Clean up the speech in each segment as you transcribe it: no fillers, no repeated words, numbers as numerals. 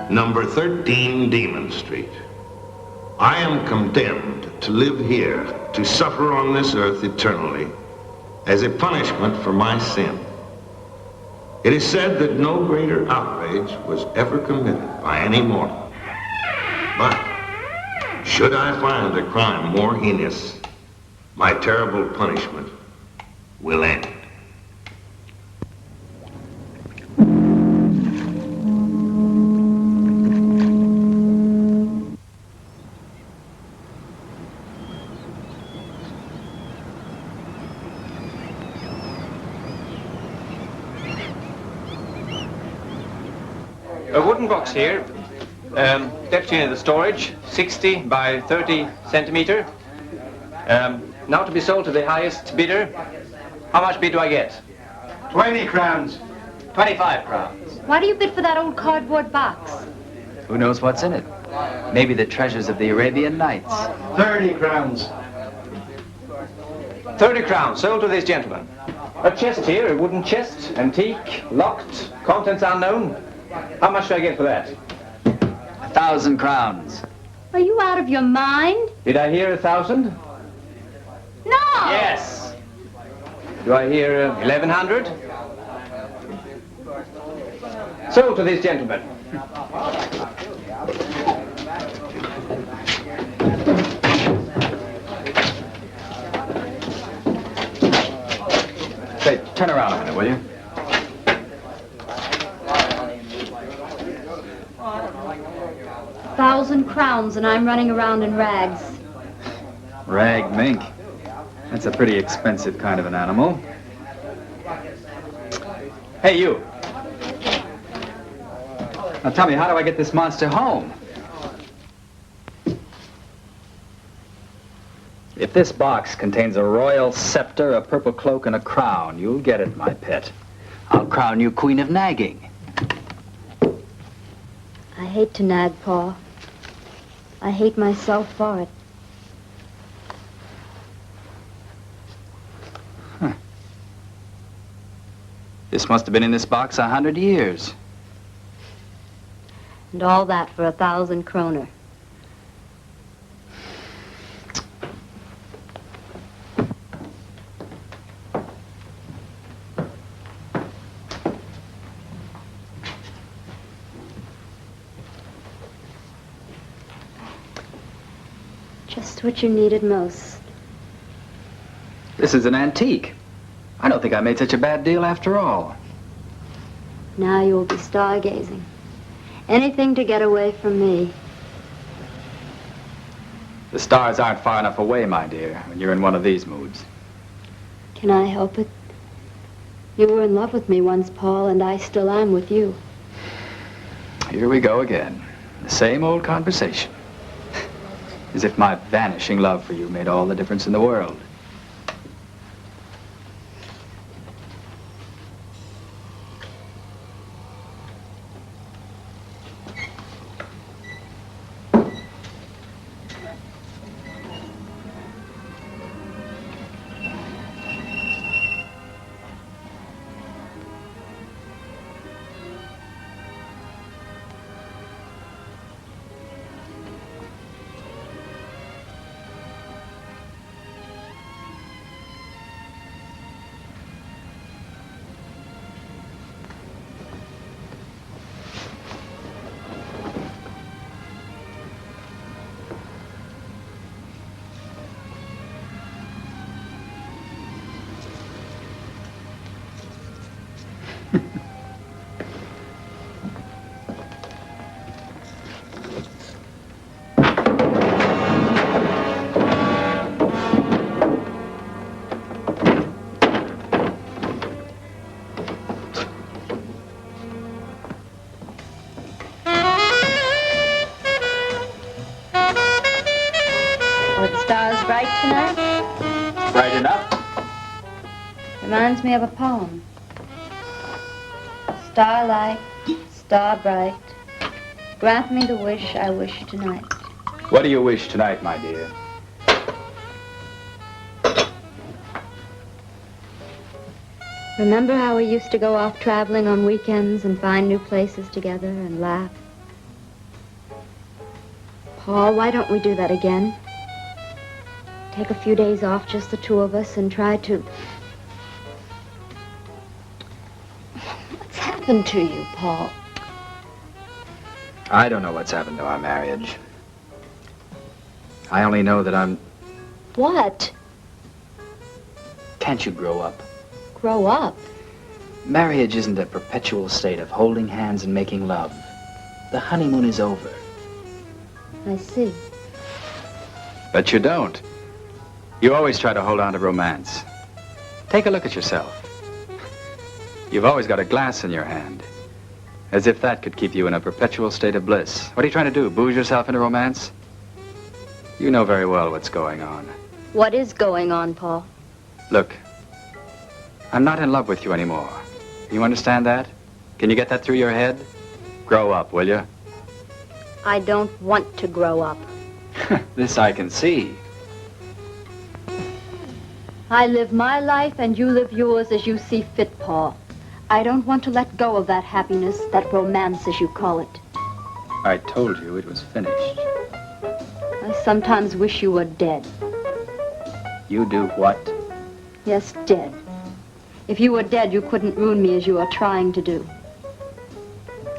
number 13 Demon Street. I am condemned to live here, to suffer on this earth eternally, as a punishment for my sin. It is said that no greater outrage was ever committed by any mortal. But should I find a crime more heinous, my terrible punishment will end. A wooden box here, deputy in the storage, 60 by 30 centimeter. Now to be sold to the highest bidder. How much bid do I get? 20 crowns. 25 crowns. Why do you bid for that old cardboard box? Who knows what's in it? Maybe the treasures of the Arabian Nights. 30 crowns. 30 crowns, sold to this gentleman. A chest here, a wooden chest, antique, locked, contents unknown. How much do I get for that? 1,000 crowns. Are you out of your mind? Did I hear 1,000? No! Yes. Do I hear 1,100? Sold to this gentleman. Say, turn around a minute, will you? $1,000 crowns and I'm running around in rags. Rag mink. That's a pretty expensive kind of an animal. Hey, you. Now tell me, how do I get this monster home? If this box contains a royal scepter, a purple cloak, and a crown, you'll get it, my pet. I'll crown you Queen of Nagging. I hate to nag, Pa. I hate myself for it. Huh. This must have been in this box 100 years. And all that for 1,000 kroner. Just what you needed most. This is an antique. I don't think I made such a bad deal after all. Now you will be stargazing. Anything to get away from me. The stars aren't far enough away, my dear, when you're in one of these moods. Can I help it? You were in love with me once, Paul, and I still am with you. Here we go again. The same old conversation. As if my vanishing love for you made all the difference in the world. Stars bright tonight? Bright enough? Reminds me of a poem. Starlight, star bright, grant me the wish I wish tonight. What do you wish tonight, my dear? Remember how we used to go off traveling on weekends and find new places together and laugh? Paul, why don't we do that again? Take a few days off, just the two of us, and try to... What's happened to you, Paul? I don't know what's happened to our marriage. I only know that I'm... What? Can't you grow up? Grow up? Marriage isn't a perpetual state of holding hands and making love. The honeymoon is over. I see. But you don't. You always try to hold on to romance. Take a look at yourself. You've always got a glass in your hand. As if that could keep you in a perpetual state of bliss. What are you trying to do, booze yourself into romance? You know very well what's going on. What is going on, Paul? Look, I'm not in love with you anymore. You understand that? Can you get that through your head? Grow up, will you? I don't want to grow up. This I can see. I live my life and you live yours as you see fit, Paul. I don't want to let go of that happiness, that romance, as you call it. I told you it was finished. I sometimes wish you were dead. You do what? Yes, dead. If you were dead, you couldn't ruin me as you are trying to do.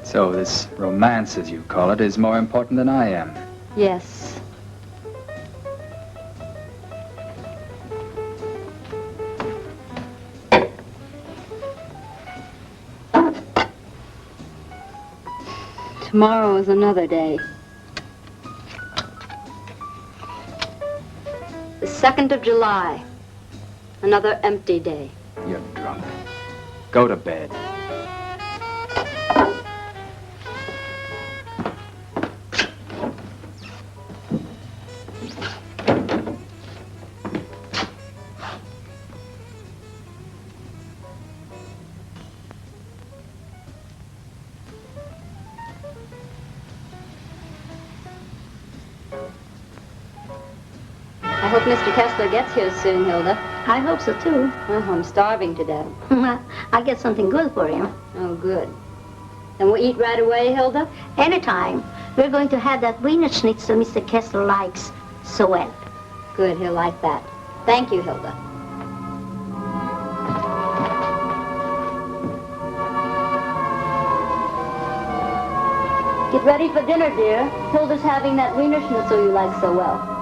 So this romance, as you call it, is more important than I am. Yes. Tomorrow is another day. The 2nd of July. Another empty day. You're drunk. Go to bed. I hope Mr. Kessler gets here soon, Hilda. I hope so, too. Oh, I'm starving to death. I get something good for you. Oh, good. And we'll eat right away, Hilda? Anytime. We're going to have that Wiener Schnitzel Mr. Kessler likes so well. Good, he'll like that. Thank you, Hilda. Get ready for dinner, dear. Hilda's having that Wiener Schnitzel you like so well.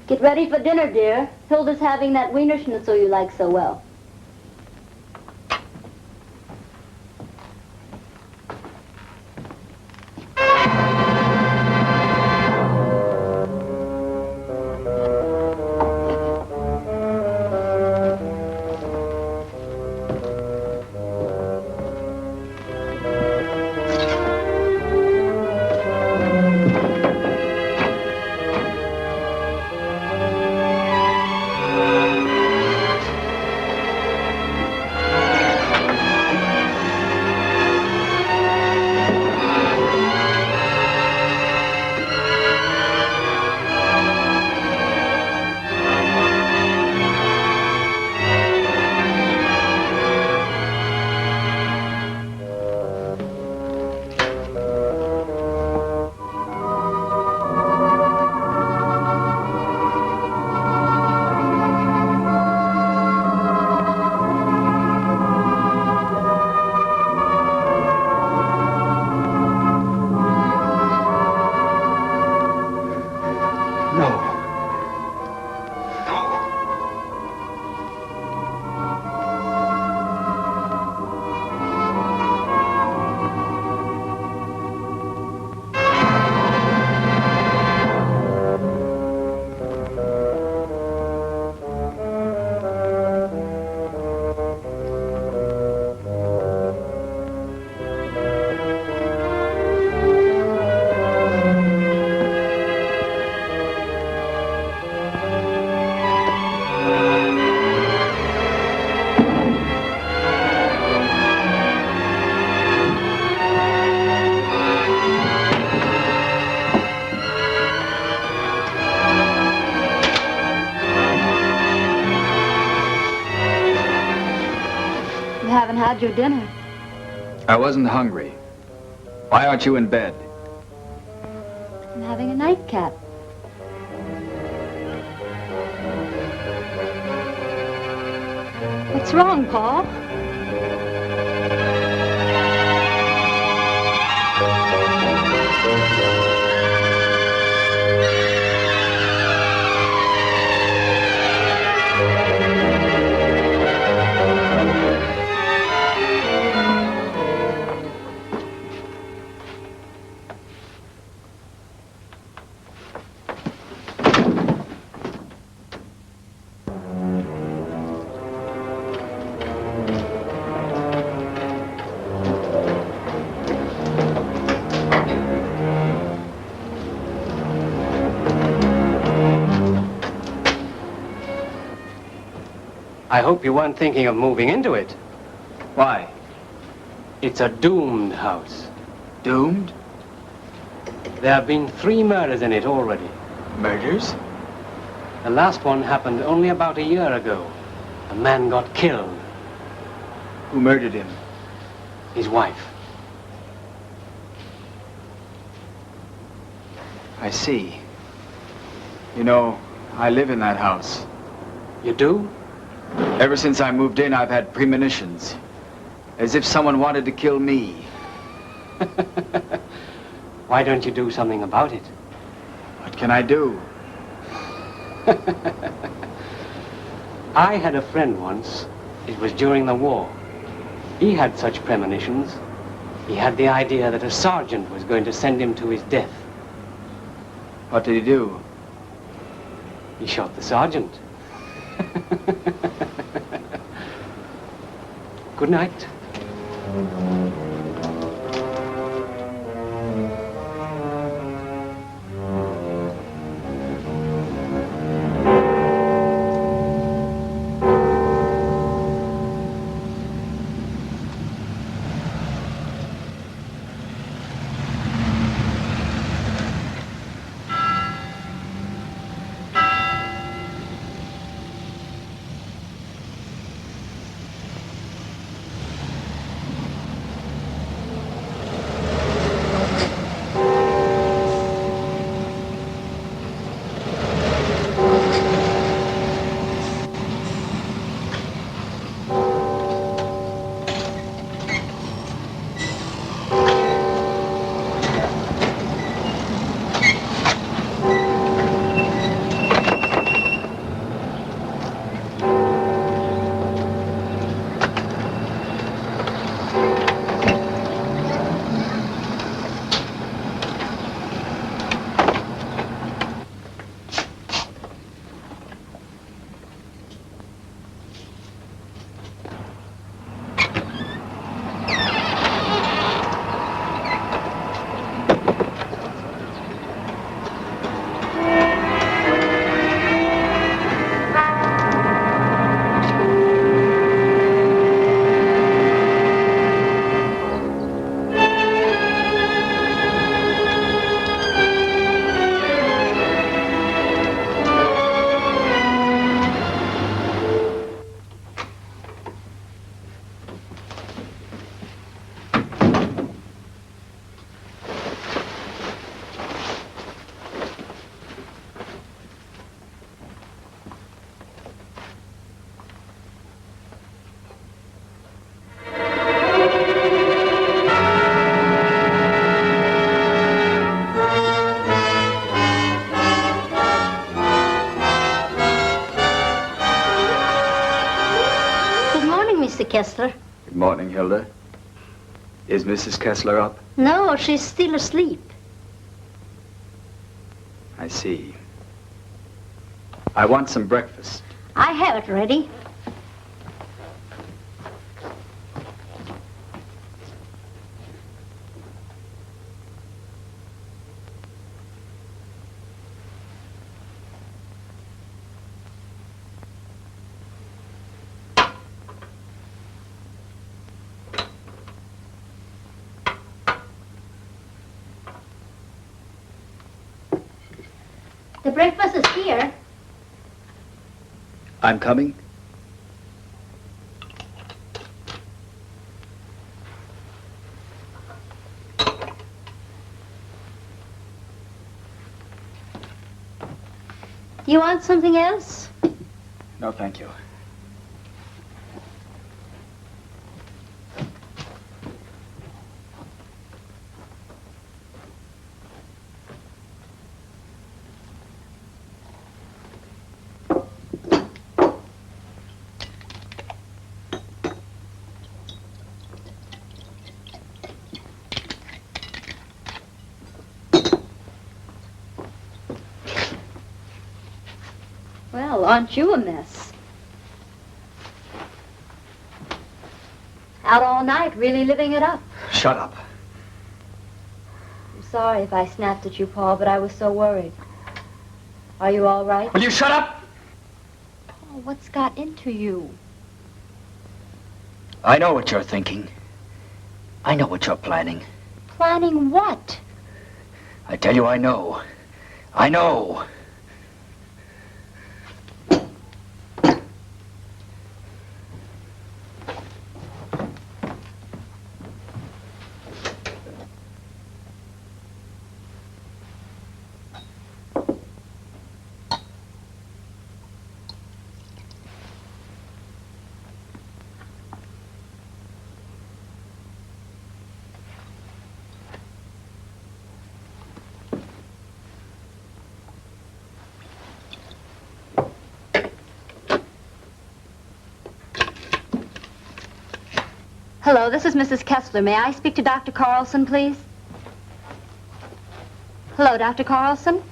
Get ready for dinner, dear. Hilda's having that Wiener Schnitzel you like so well. haven't had your dinner. I wasn't hungry. Why aren't you in bed? I'm having a nightcap. What's wrong, Paul? I hope you weren't thinking of moving into it. Why? It's a doomed house. Doomed? There have been 3 murders in it already. Murders? The last one happened only about a year ago. A man got killed. Who murdered him? His wife. I see. You know, I live in that house. You do? Ever since I moved in, I've had premonitions. As if someone wanted to kill me. Why don't you do something about it? What can I do? I had a friend once. It was during the war. He had such premonitions. He had the idea that a sergeant was going to send him to his death. What did he do? He shot the sergeant. Good night. Mr. Kessler. Good morning, Hilda. Is Mrs. Kessler up? No, she's still asleep. I see. I want some breakfast. I have it ready. The breakfast is here. I'm coming. You want something else? No, thank you. Well, aren't you a mess? Out all night, really living it up. Shut up. I'm sorry if I snapped at you, Paul, but I was so worried. Are you all right? Will you shut up? Paul, what's got into you? I know what you're thinking. I know what you're planning. Planning what? I tell you, I know. I know. Hello, this is Mrs. Kessler. May I speak to Dr. Carlson, please? Hello, Dr. Carlson?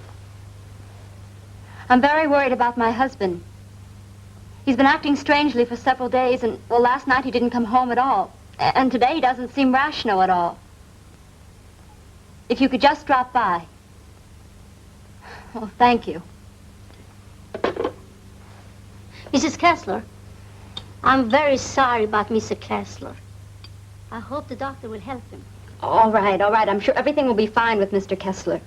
I'm very worried about my husband. He's been acting strangely for several days, and, well, last night he didn't come home at all. And today he doesn't seem rational at all. If you could just drop by. Oh, thank you. Mrs. Kessler, I'm very sorry about Mr. Kessler. I hope the doctor will help him. All right, all right. I'm sure everything will be fine with Mr. Kessler.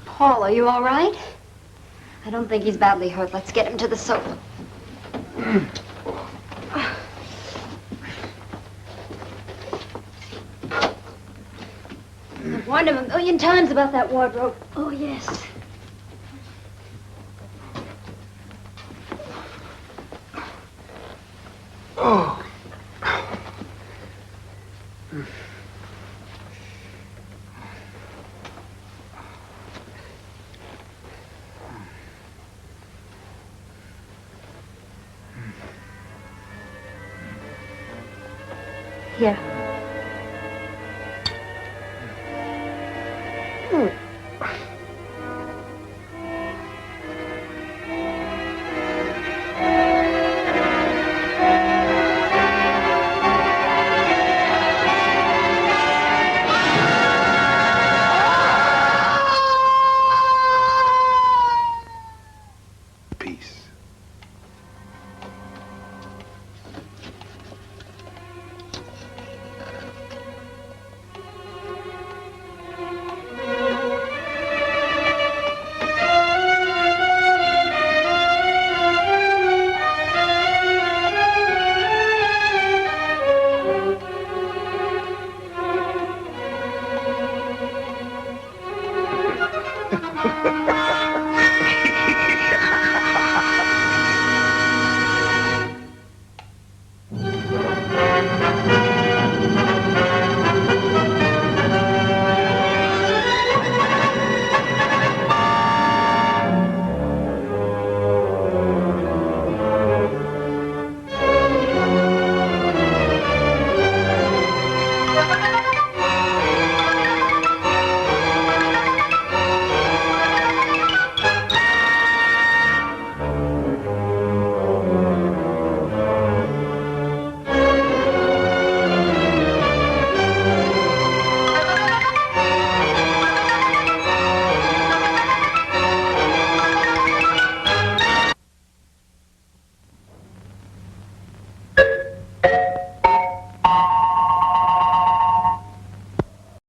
Paul, are you all right? I don't think he's badly hurt. Let's get him to the sofa. I've warned him 1,000,000 times about that wardrobe. Oh, yes. Here. Peace.